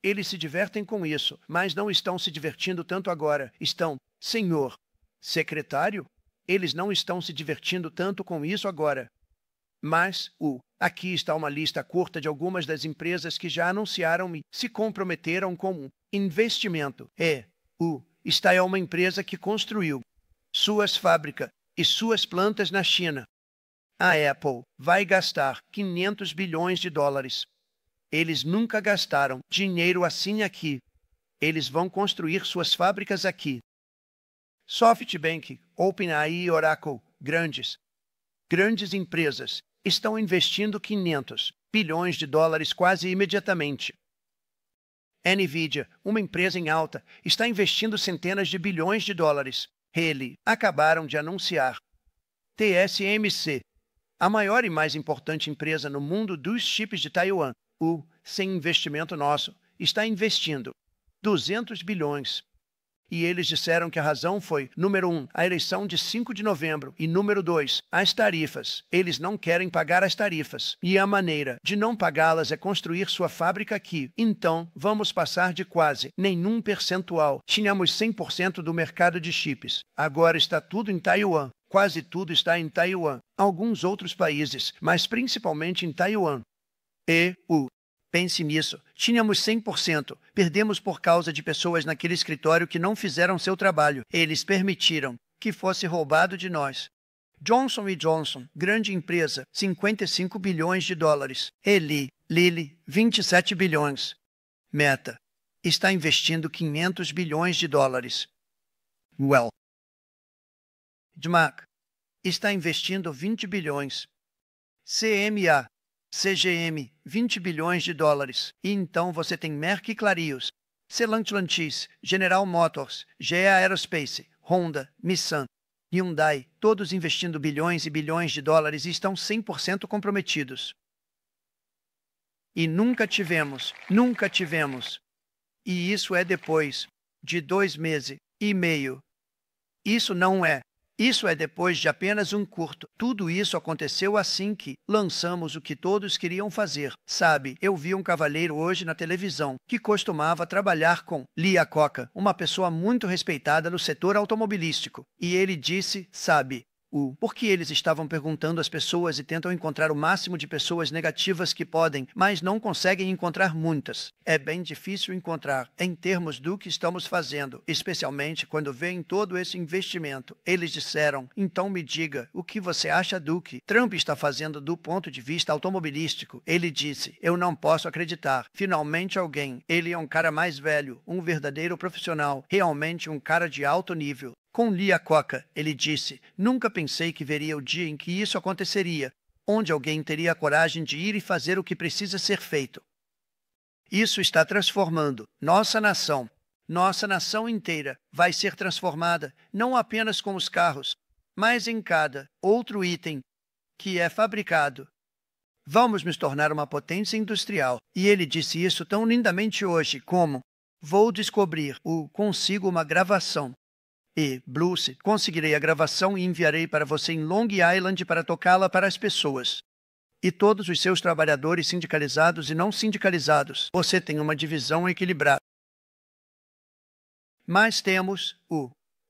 Eles se divertem com isso, mas não estão se divertindo tanto agora. Senhor secretário, eles não estão se divertindo tanto com isso agora. Mas, aqui está uma lista curta de algumas das empresas que já anunciaram e se comprometeram com um investimento. Esta é uma empresa que construiu suas fábricas e suas plantas na China. A Apple vai gastar 500 bilhões de dólares. Eles nunca gastaram dinheiro assim aqui. Eles vão construir suas fábricas aqui. SoftBank, OpenAI e Oracle, grandes empresas, estão investindo 500 bilhões de dólares quase imediatamente. Nvidia, uma empresa em alta, está investindo centenas de bilhões de dólares. Eles acabaram de anunciar. TSMC, a maior e mais importante empresa no mundo dos chips de Taiwan, sem investimento nosso, está investindo 200 bilhões. E eles disseram que a razão foi, número 1, a eleição de 5 de novembro, e número 2, as tarifas. Eles não querem pagar as tarifas. E a maneira de não pagá-las é construir sua fábrica aqui. Então, vamos passar de quase nenhum percentual. Tínhamos 100% do mercado de chips. Agora está tudo em Taiwan. Quase tudo está em Taiwan. Alguns outros países, mas principalmente em Taiwan. Pense nisso. Tínhamos 100%. Perdemos por causa de pessoas naquele escritório que não fizeram seu trabalho. Eles permitiram que fosse roubado de nós. Johnson & Johnson, grande empresa, 55 bilhões de dólares. Lilly, 27 bilhões. Meta está investindo 500 bilhões de dólares. DMAC está investindo 20 bilhões. CGM, 20 bilhões de dólares. E então você tem Merck e Clarios, Stellantis, General Motors, GE Aerospace, Honda, Nissan, Hyundai, todos investindo bilhões e bilhões de dólares e estão 100% comprometidos. E nunca tivemos. E isso é depois de 2 meses e meio. Isso é depois de apenas um curto. Tudo isso aconteceu assim que lançamos o que todos queriam fazer. Sabe, eu vi um cavalheiro hoje na televisão que costumava trabalhar com Lee Iacocca, uma pessoa muito respeitada no setor automobilístico. E ele disse, sabe, Porque eles estavam perguntando às pessoas e tentam encontrar o máximo de pessoas negativas que podem, mas não conseguem encontrar muitas. É bem difícil encontrar, em termos do que estamos fazendo, especialmente quando veem todo esse investimento. Eles disseram, então me diga, o que você acha do que Trump está fazendo do ponto de vista automobilístico? Ele disse, eu não posso acreditar. Finalmente alguém. Ele é um cara mais velho, um verdadeiro profissional, realmente um cara de alto nível. Com Lee Iacocca, ele disse, nunca pensei que veria o dia em que isso aconteceria, onde alguém teria a coragem de ir e fazer o que precisa ser feito. Isso está transformando nossa nação inteira vai ser transformada, não apenas com os carros, mas em cada outro item que é fabricado. Vamos nos tornar uma potência industrial. E ele disse isso tão lindamente hoje como, vou descobrir consigo uma gravação. E, Bruce, conseguirei a gravação e enviarei para você em Long Island para tocá-la para as pessoas. E todos os seus trabalhadores sindicalizados e não sindicalizados. Você tem uma divisão equilibrada. Mas temos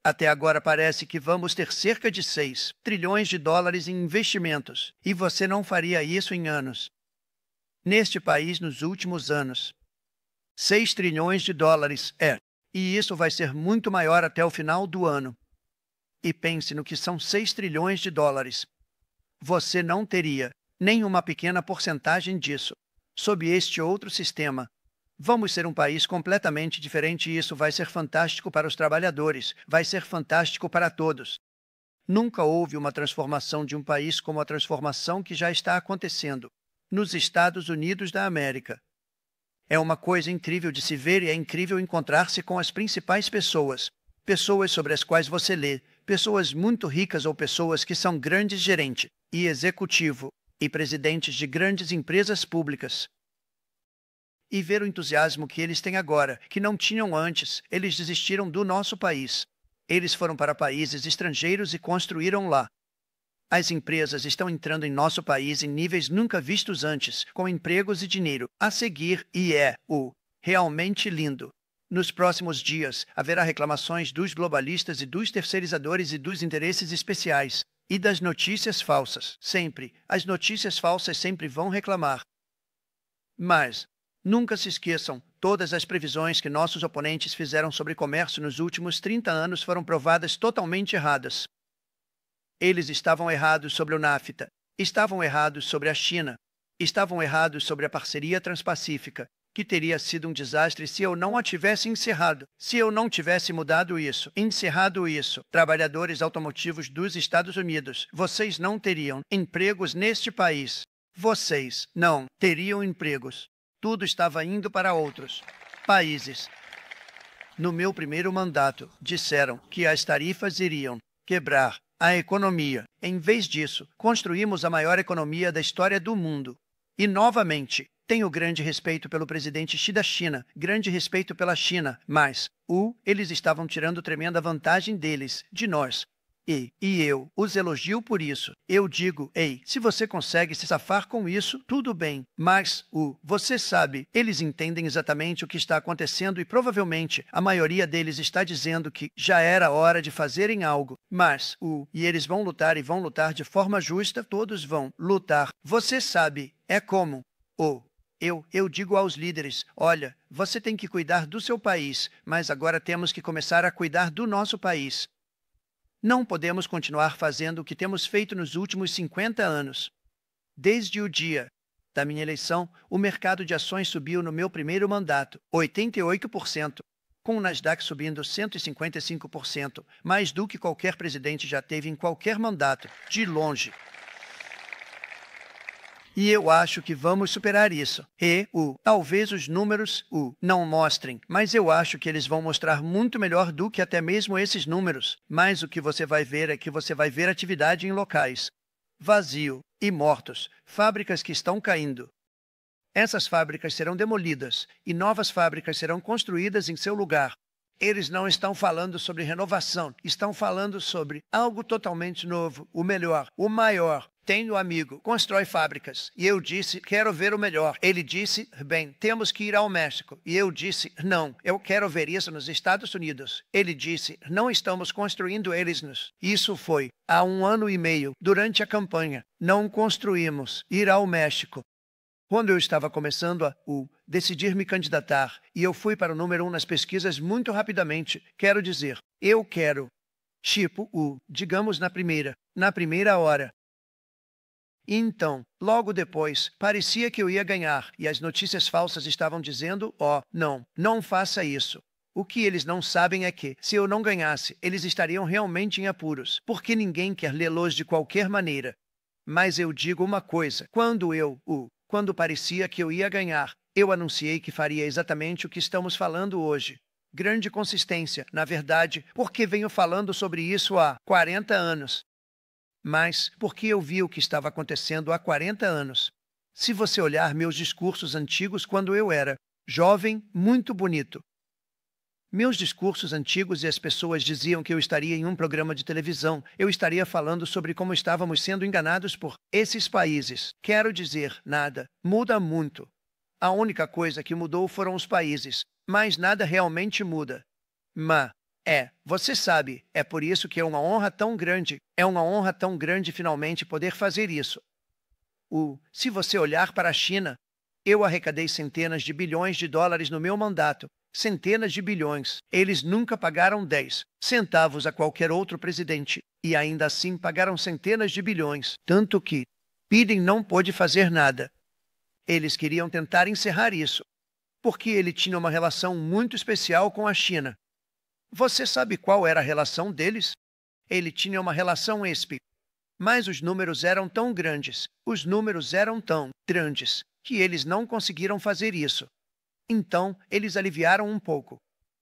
até agora parece que vamos ter cerca de 6 trilhões de dólares em investimentos. E você não faria isso em anos. Neste país, nos últimos anos. 6 trilhões de dólares E isso vai ser muito maior até o final do ano. E pense no que são 6 trilhões de dólares. Você não teria nem uma pequena porcentagem disso. Sob este outro sistema, vamos ser um país completamente diferente e isso vai ser fantástico para os trabalhadores, vai ser fantástico para todos. Nunca houve uma transformação de um país como a transformação que já está acontecendo nos Estados Unidos da América. É uma coisa incrível de se ver e é incrível encontrar-se com as principais pessoas. Pessoas sobre as quais você lê, pessoas muito ricas ou pessoas que são grandes gerentes e executivo e presidentes de grandes empresas públicas. E ver o entusiasmo que eles têm agora, que não tinham antes. Eles desistiram do nosso país. Eles foram para países estrangeiros e construíram lá. As empresas estão entrando em nosso país em níveis nunca vistos antes, com empregos e dinheiro a seguir, e realmente lindo. Nos próximos dias, haverá reclamações dos globalistas e dos terceirizadores e dos interesses especiais, e das notícias falsas. Sempre. As notícias falsas sempre vão reclamar. Mas nunca se esqueçam, todas as previsões que nossos oponentes fizeram sobre comércio nos últimos 30 anos foram provadas totalmente erradas. Eles estavam errados sobre o NAFTA, estavam errados sobre a China, estavam errados sobre a parceria transpacífica, que teria sido um desastre se eu não a tivesse encerrado, se eu não tivesse encerrado isso. Trabalhadores automotivos dos Estados Unidos, vocês não teriam empregos neste país. Vocês não teriam empregos. Tudo estava indo para outros países. No meu primeiro mandato, disseram que as tarifas iriam quebrar a economia. Em vez disso, construímos a maior economia da história do mundo. E, novamente, tenho grande respeito pelo presidente Xi da China, grande respeito pela China, mas eles estavam tirando tremenda vantagem deles, de nós. E eu os elogio por isso. Eu digo, se você consegue se safar com isso, tudo bem. Mas, você sabe, eles entendem exatamente o que está acontecendo e provavelmente a maioria deles está dizendo que já era hora de fazerem algo. Mas, e eles vão lutar e vão lutar de forma justa, todos vão lutar. Você sabe, é como, eu digo aos líderes, olha, você tem que cuidar do seu país, mas agora temos que começar a cuidar do nosso país. Não podemos continuar fazendo o que temos feito nos últimos 50 anos. Desde o dia da minha eleição, o mercado de ações subiu no meu primeiro mandato, 88%, com o Nasdaq subindo 155%, mais do que qualquer presidente já teve em qualquer mandato, de longe. E eu acho que vamos superar isso. E, talvez os números, não mostrem, mas eu acho que eles vão mostrar muito melhor do que até mesmo esses números. Mas o que você vai ver é que você vai ver atividade em locais vazio e mortos, fábricas que estão caindo. Essas fábricas serão demolidas e novas fábricas serão construídas em seu lugar. Eles não estão falando sobre renovação, estão falando sobre algo totalmente novo, o melhor, o maior. Tenho amigo, constrói fábricas. E eu disse, quero ver o melhor. Ele disse, bem, temos que ir ao México. E eu disse, não, eu quero ver isso nos Estados Unidos. Ele disse, não estamos construindo eles. Isso foi há 1 ano e meio, durante a campanha. Não construímos ir ao México. Quando eu estava começando a decidir me candidatar, e eu fui para o número 1 nas pesquisas muito rapidamente, quero dizer, eu quero, digamos na primeira hora. Então, logo depois, parecia que eu ia ganhar, e as notícias falsas estavam dizendo, não faça isso. O que eles não sabem é que, se eu não ganhasse, eles estariam realmente em apuros, porque ninguém quer lê-los de qualquer maneira. Mas eu digo uma coisa, quando parecia que eu ia ganhar, eu anunciei que faria exatamente o que estamos falando hoje. Grande consistência, na verdade, porque venho falando sobre isso há 40 anos. Mas porque eu vi o que estava acontecendo há 40 anos. Se você olhar meus discursos antigos quando eu era jovem, muito bonito. Meus discursos antigos e as pessoas diziam que eu estaria em um programa de televisão. Eu estaria falando sobre como estávamos sendo enganados por esses países. Quero dizer, nada. Muda muito. A única coisa que mudou foram os países. Mas nada realmente muda. Você sabe, é por isso que é uma honra tão grande. É uma honra tão grande finalmente poder fazer isso. Se você olhar para a China, eu arrecadei centenas de bilhões de dólares no meu mandato. Centenas de bilhões. Eles nunca pagaram 10 centavos a qualquer outro presidente. E ainda assim pagaram centenas de bilhões. Tanto que Biden não pôde fazer nada. Eles queriam tentar encerrar isso. Porque ele tinha uma relação muito especial com a China. Você sabe qual era a relação deles? Ele tinha uma relação mas os números eram tão grandes, que eles não conseguiram fazer isso. Então, eles aliviaram um pouco.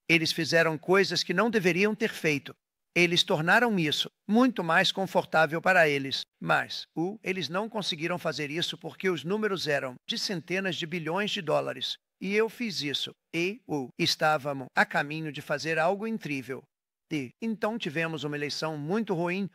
Eles fizeram coisas que não deveriam ter feito. Eles tornaram isso muito mais confortável para eles. Mas, eles não conseguiram fazer isso porque os números eram de centenas de bilhões de dólares. E eu fiz isso. Estávamos a caminho de fazer algo incrível. E então tivemos uma eleição muito ruim.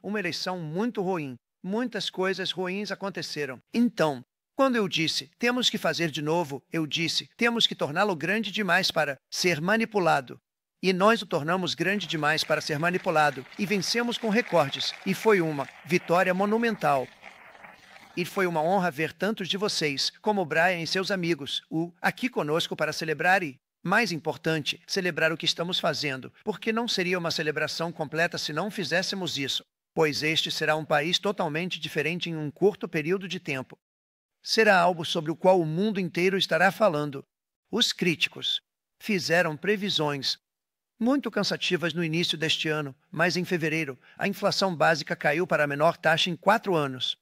Muitas coisas ruins aconteceram. Então, quando eu disse, temos que fazer de novo, eu disse, temos que torná-lo grande demais para ser manipulado. E nós o tornamos grande demais para ser manipulado. E vencemos com recordes. E foi uma vitória monumental. E foi uma honra ver tantos de vocês, como Brian e seus amigos, aqui conosco para celebrar e, mais importante, celebrar o que estamos fazendo, porque não seria uma celebração completa se não fizéssemos isso, pois este será um país totalmente diferente em um curto período de tempo. Será algo sobre o qual o mundo inteiro estará falando. Os críticos fizeram previsões muito cansativas no início deste ano, mas em fevereiro, a inflação básica caiu para a menor taxa em 4 anos.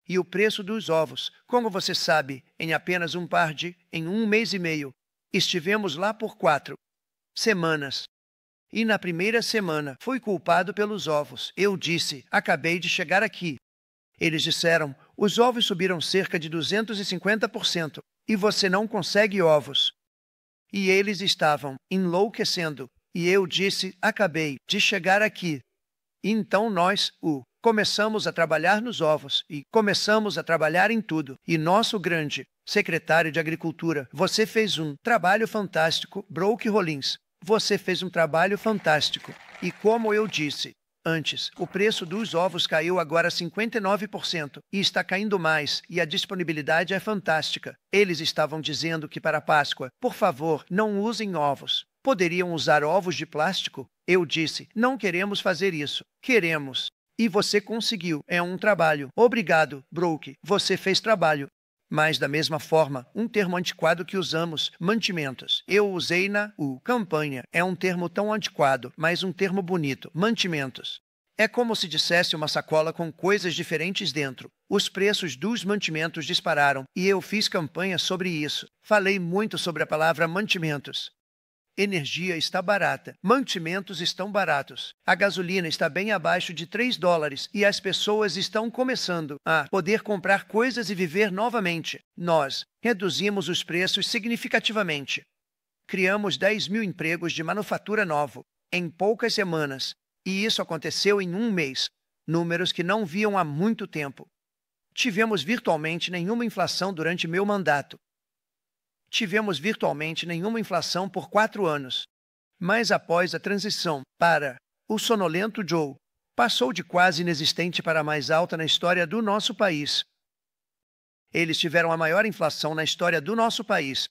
E o preço dos ovos, como você sabe, em apenas em 1 mês e meio, estivemos lá por 4 semanas. E na primeira semana, fui culpado pelos ovos. Eu disse, acabei de chegar aqui. Eles disseram, os ovos subiram cerca de 250%, e você não consegue ovos. E eles estavam enlouquecendo. E eu disse, acabei de chegar aqui. E então nós, começamos a trabalhar nos ovos e começamos a trabalhar em tudo. E nosso grande secretário de Agricultura, você fez um trabalho fantástico, Brock Rollins. Você fez um trabalho fantástico. E como eu disse antes, o preço dos ovos caiu agora 59% e está caindo mais e a disponibilidade é fantástica. Eles estavam dizendo que para a Páscoa, por favor, não usem ovos. Poderiam usar ovos de plástico? Eu disse, não queremos fazer isso. Queremos. E você conseguiu. É um trabalho. Obrigado, Brock. Você fez trabalho. Mas, da mesma forma, um termo antiquado que usamos, mantimentos. Eu usei na campanha. É um termo tão antiquado, mas um termo bonito. Mantimentos. É como se dissesse uma sacola com coisas diferentes dentro. Os preços dos mantimentos dispararam e eu fiz campanha sobre isso. Falei muito sobre a palavra mantimentos. Energia está barata. Mantimentos estão baratos. A gasolina está bem abaixo de $3 e as pessoas estão começando a poder comprar coisas e viver novamente. Nós reduzimos os preços significativamente. Criamos 10.000 empregos de manufatura novo em poucas semanas. E isso aconteceu em 1 mês. Números que não viam há muito tempo. Tivemos virtualmente nenhuma inflação durante meu mandato. Tivemos virtualmente nenhuma inflação por 4 anos. Mas após a transição para o sonolento Joe, passou de quase inexistente para a mais alta na história do nosso país. Eles tiveram a maior inflação na história do nosso país,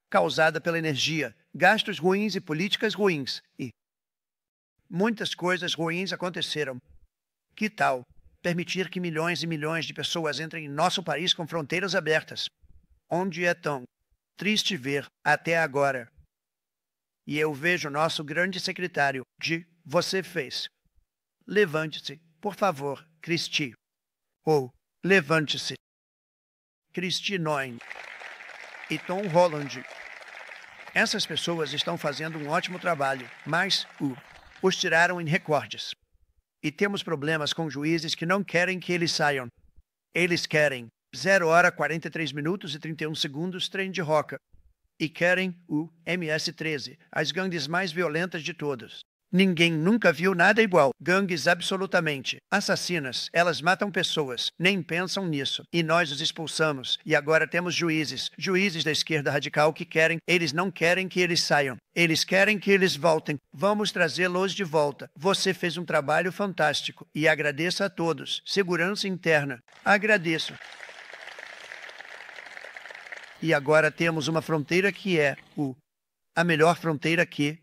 causada pela energia, gastos ruins e políticas ruins. E muitas coisas ruins aconteceram. Que tal permitir que milhões e milhões de pessoas entrem em nosso país com fronteiras abertas, onde é tão triste ver até agora? E eu vejo nosso grande secretário de Você Fez. Levante-se, por favor, Christie. Ou levante-se. Christie Noin e Tom Holland. Essas pessoas estão fazendo um ótimo trabalho, mas os tiraram em recordes. E temos problemas com juízes que não querem que eles saiam. Eles querem 0 hora 43 minutos e 31 segundos trem de roca. E querem o MS-13, as gangues mais violentas de todas. Ninguém nunca viu nada igual. Gangues absolutamente assassinas. Elas matam pessoas. Nem pensam nisso. E nós os expulsamos. E agora temos juízes. Juízes da esquerda radical que querem. Eles não querem que eles saiam. Eles querem que eles voltem. Vamos trazê-los de volta. Você fez um trabalho fantástico. E agradeço a todos. Segurança interna. Agradeço. E agora temos uma fronteira que é a melhor fronteira que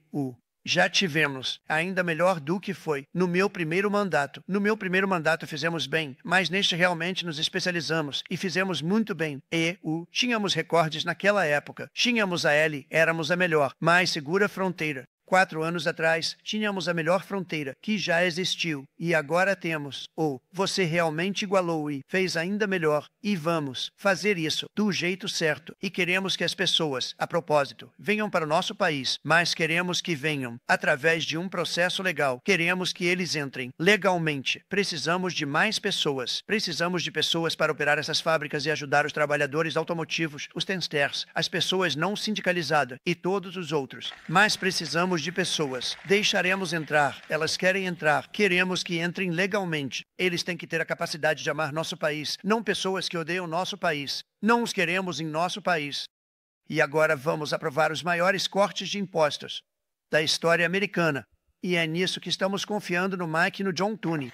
já tivemos, ainda melhor do que foi no meu primeiro mandato. No meu primeiro mandato fizemos bem, mas neste realmente nos especializamos e fizemos muito bem. E tínhamos recordes naquela época. Tínhamos a L, éramos a melhor, mais segura fronteira. 4 anos atrás, tínhamos a melhor fronteira que já existiu. E agora temos. Você realmente igualou e fez ainda melhor. E vamos fazer isso do jeito certo. E queremos que as pessoas, a propósito, venham para o nosso país. Mas queremos que venham através de um processo legal. Queremos que eles entrem legalmente. Precisamos de mais pessoas. Precisamos de pessoas para operar essas fábricas e ajudar os trabalhadores automotivos, os testers, as pessoas não sindicalizadas e todos os outros. Mas precisamos de pessoas. Deixaremos entrar. Elas querem entrar. Queremos que entrem legalmente. Eles têm que ter a capacidade de amar nosso país. Não pessoas que odeiam nosso país. Não os queremos em nosso país. E agora vamos aprovar os maiores cortes de impostos da história americana. E é nisso que estamos confiando no Mike e no John Tooney.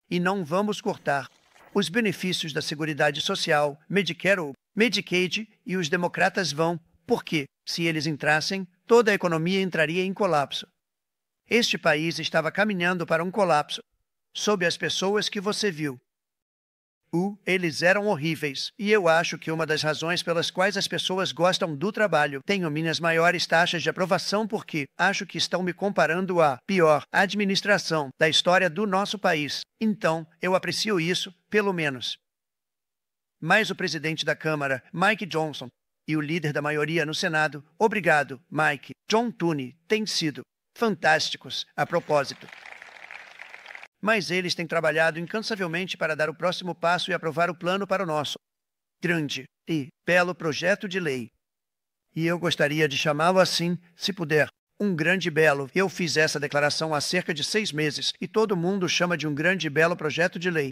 E não vamos cortar os benefícios da Seguridade Social, Medicare ou Medicaid, e os democratas vão, porque, se eles entrassem, toda a economia entraria em colapso. Este país estava caminhando para um colapso, sob as pessoas que você viu. Eles eram horríveis, e eu acho que uma das razões pelas quais as pessoas gostam do trabalho. Tenho minhas maiores taxas de aprovação porque acho que estão me comparando à pior administração da história do nosso país. Então, eu aprecio isso, pelo menos. Mas o presidente da Câmara, Mike Johnson, e o líder da maioria no Senado, obrigado, Mike, John Tooney, têm sido fantásticos a propósito. Mas eles têm trabalhado incansavelmente para dar o próximo passo e aprovar o plano para o nosso grande e belo projeto de lei. E eu gostaria de chamá-lo assim, se puder. Um grande e belo. Eu fiz essa declaração há cerca de 6 meses e todo mundo chama de um grande e belo projeto de lei.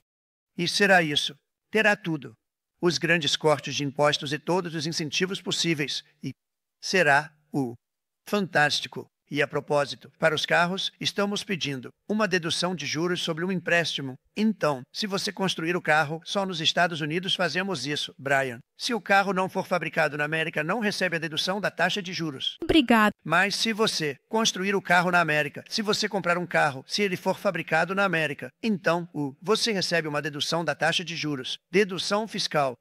E será isso. Terá tudo. Os grandes cortes de impostos e todos os incentivos possíveis. E será fantástico. E a propósito, para os carros, estamos pedindo uma dedução de juros sobre um empréstimo. Então, se você construir o carro, só nos Estados Unidos fazemos isso, Brian. Se o carro não for fabricado na América, não recebe a dedução da taxa de juros. Obrigado. Mas se você construir o carro na América, se você comprar um carro, se ele for fabricado na América, então, você recebe uma dedução da taxa de juros. Dedução fiscal.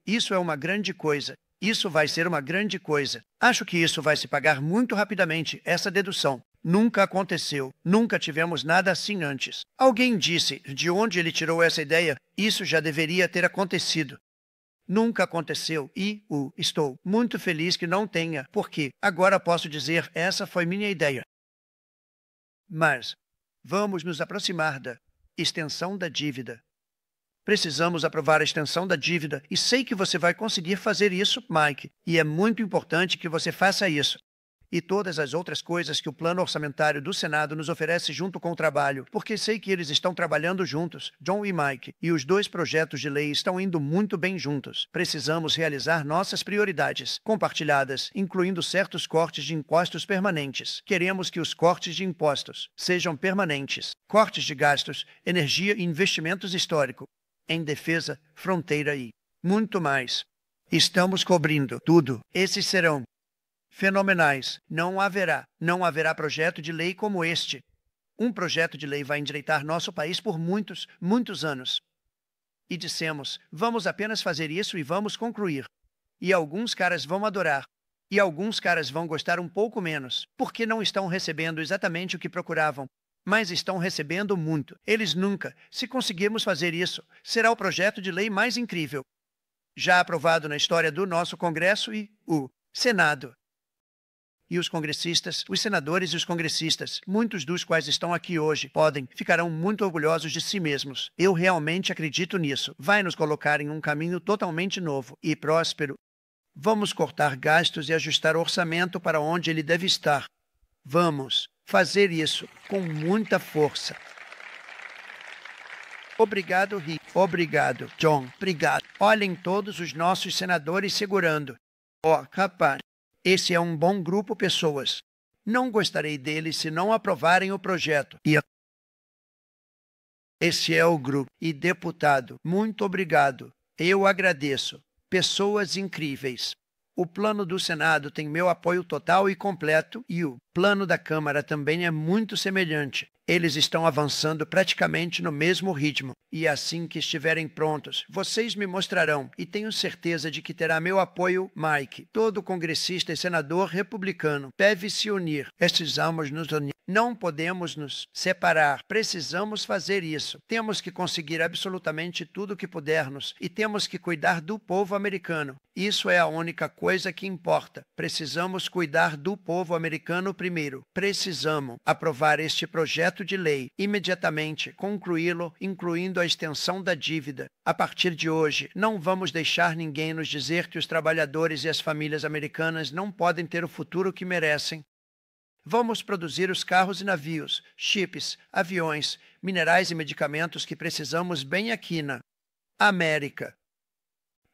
Isso é uma grande coisa. Isso vai ser uma grande coisa. Acho que isso vai se pagar muito rapidamente, essa dedução. Nunca aconteceu. Nunca tivemos nada assim antes. Alguém disse de onde ele tirou essa ideia. Isso já deveria ter acontecido. Nunca aconteceu e estou muito feliz que não tenha, porque agora posso dizer essa foi minha ideia. Mas vamos nos aproximar da extensão da dívida. Precisamos aprovar a extensão da dívida e sei que você vai conseguir fazer isso, Mike. E é muito importante que você faça isso. e todas as outras coisas que o plano orçamentário do Senado nos oferece junto com o trabalho, porque sei que eles estão trabalhando juntos, John e Mike, e os dois projetos de lei estão indo muito bem juntos. Precisamos realizar nossas prioridades compartilhadas, incluindo certos cortes de impostos permanentes. Queremos que os cortes de impostos sejam permanentes. Cortes de gastos, energia e investimentos históricos em defesa, fronteira e muito mais. Estamos cobrindo tudo. Esses serão fenomenais. Não haverá projeto de lei como este. Um projeto de lei vai endireitar nosso país por muitos, muitos anos. E dissemos, vamos apenas fazer isso e vamos concluir. E alguns caras vão adorar. E alguns caras vão gostar um pouco menos, porque não estão recebendo exatamente o que procuravam. Mas estão recebendo muito. Eles nunca, se conseguirmos fazer isso, será o projeto de lei mais incrível já aprovado na história do nosso Congresso e o Senado. E os congressistas, os senadores e os congressistas, muitos dos quais estão aqui hoje, ficarão muito orgulhosos de si mesmos. Eu realmente acredito nisso. Vai nos colocar em um caminho totalmente novo e próspero. Vamos cortar gastos e ajustar o orçamento para onde ele deve estar. Vamos fazer isso com muita força. Obrigado, Rick. Obrigado, John. Obrigado. Olhem todos os nossos senadores segurando. Rapaz, esse é um bom grupo de pessoas. Não gostarei deles se não aprovarem o projeto. E esse é o grupo. E deputado, muito obrigado. Eu agradeço. Pessoas incríveis. O plano do Senado tem meu apoio total e completo e o plano da Câmara também é muito semelhante. Eles estão avançando praticamente no mesmo ritmo. E assim que estiverem prontos, vocês me mostrarão e tenho certeza de que terá meu apoio, Mike. Todo congressista e senador republicano deve se unir. Precisamos nos unir. Não podemos nos separar. Precisamos fazer isso. Temos que conseguir absolutamente tudo o que pudermos e temos que cuidar do povo americano. Isso é a única coisa que importa. Precisamos cuidar do povo americano primeiro. Precisamos aprovar este projeto de lei imediatamente, concluí-lo, incluindo a extensão da dívida. A partir de hoje, não vamos deixar ninguém nos dizer que os trabalhadores e as famílias americanas não podem ter o futuro que merecem. Vamos produzir os carros e navios, chips, aviões, minerais e medicamentos que precisamos bem aqui na América.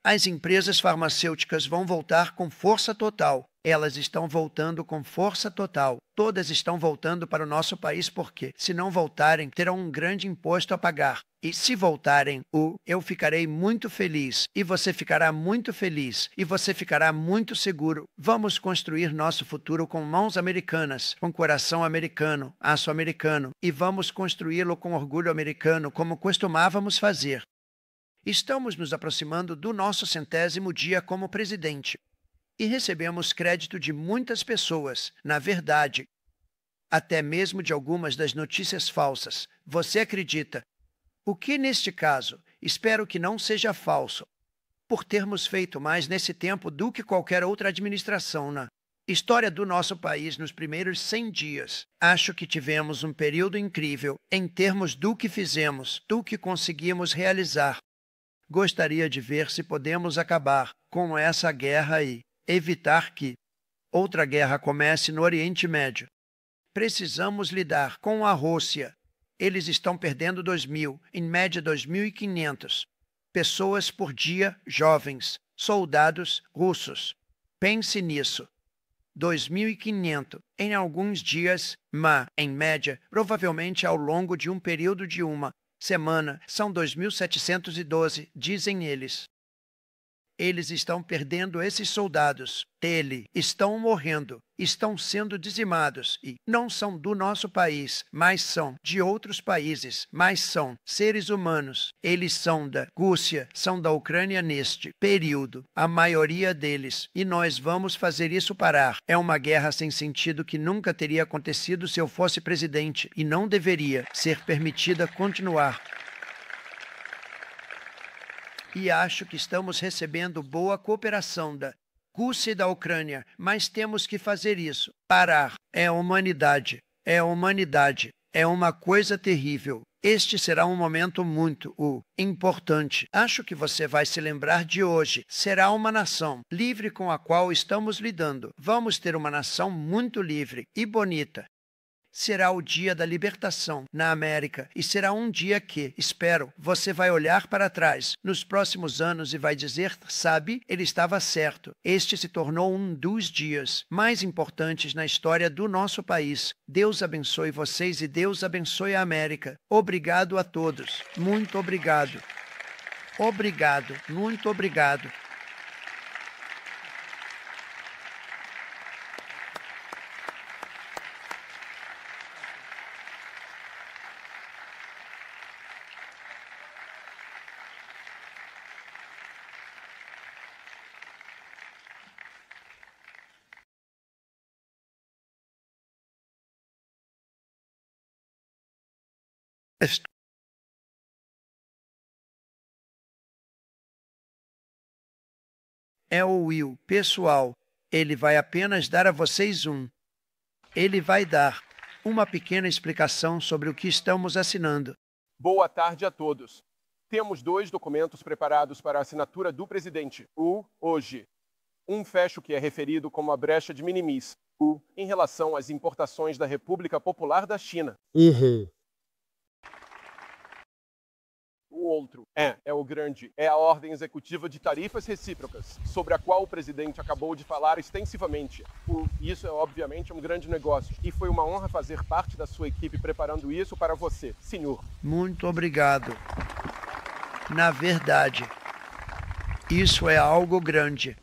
As empresas farmacêuticas vão voltar com força total. Elas estão voltando com força total. Todas estão voltando para o nosso país porque, se não voltarem, terão um grande imposto a pagar. E se voltarem, eu ficarei muito feliz, e você ficará muito feliz, e você ficará muito seguro. Vamos construir nosso futuro com mãos americanas, com coração americano, aço americano, e vamos construí-lo com orgulho americano, como costumávamos fazer. Estamos nos aproximando do nosso 100º dia como presidente. E recebemos crédito de muitas pessoas, na verdade, até mesmo de algumas das notícias falsas. Você acredita? O que neste caso, espero que não seja falso, por termos feito mais nesse tempo do que qualquer outra administração na história do nosso país nos primeiros 100 dias. Acho que tivemos um período incrível em termos do que fizemos, do que conseguimos realizar. Gostaria de ver se podemos acabar com essa guerra e evitar que outra guerra comece no Oriente Médio. Precisamos lidar com a Rússia. Eles estão perdendo 2.000, em média 2.500 pessoas por dia, jovens, soldados russos. Pense nisso. 2.500 em alguns dias, mas, em média, provavelmente ao longo de um período de uma semana, são 2.712, dizem eles. Eles estão perdendo esses soldados. Estão morrendo, estão sendo dizimados e não são do nosso país, mas são de outros países, mas são seres humanos. Eles são da Rússia, são da Ucrânia neste período, a maioria deles. E nós vamos fazer isso parar. É uma guerra sem sentido que nunca teria acontecido se eu fosse presidente e não deveria ser permitida continuar. E acho que estamos recebendo boa cooperação da Rússia e da Ucrânia, mas temos que fazer isso. Parar. É a humanidade. É a humanidade. É uma coisa terrível. Este será um momento muito importante. Acho que você vai se lembrar de hoje. Será uma nação livre com a qual estamos lidando. Vamos ter uma nação muito livre e bonita. Será o dia da libertação na América e será um dia que, espero, você vai olhar para trás nos próximos anos e vai dizer, sabe, ele estava certo. Este se tornou um dos dias mais importantes na história do nosso país. Deus abençoe vocês e Deus abençoe a América. Obrigado a todos. Muito obrigado. Obrigado. Muito obrigado. É o Will, pessoal. Ele vai apenas dar a vocês Ele vai dar uma pequena explicação sobre o que estamos assinando. Boa tarde a todos. Temos 2 documentos preparados para a assinatura do presidente. Hoje. Um fecho que é referido como a brecha de minimis. Em relação às importações da República Popular da China. O outro é o grande, é a ordem executiva de tarifas recíprocas, sobre a qual o presidente acabou de falar extensivamente. Isso é obviamente um grande negócio e foi uma honra fazer parte da sua equipe preparando isso para você, senhor. Muito obrigado. Na verdade, isso é algo grande.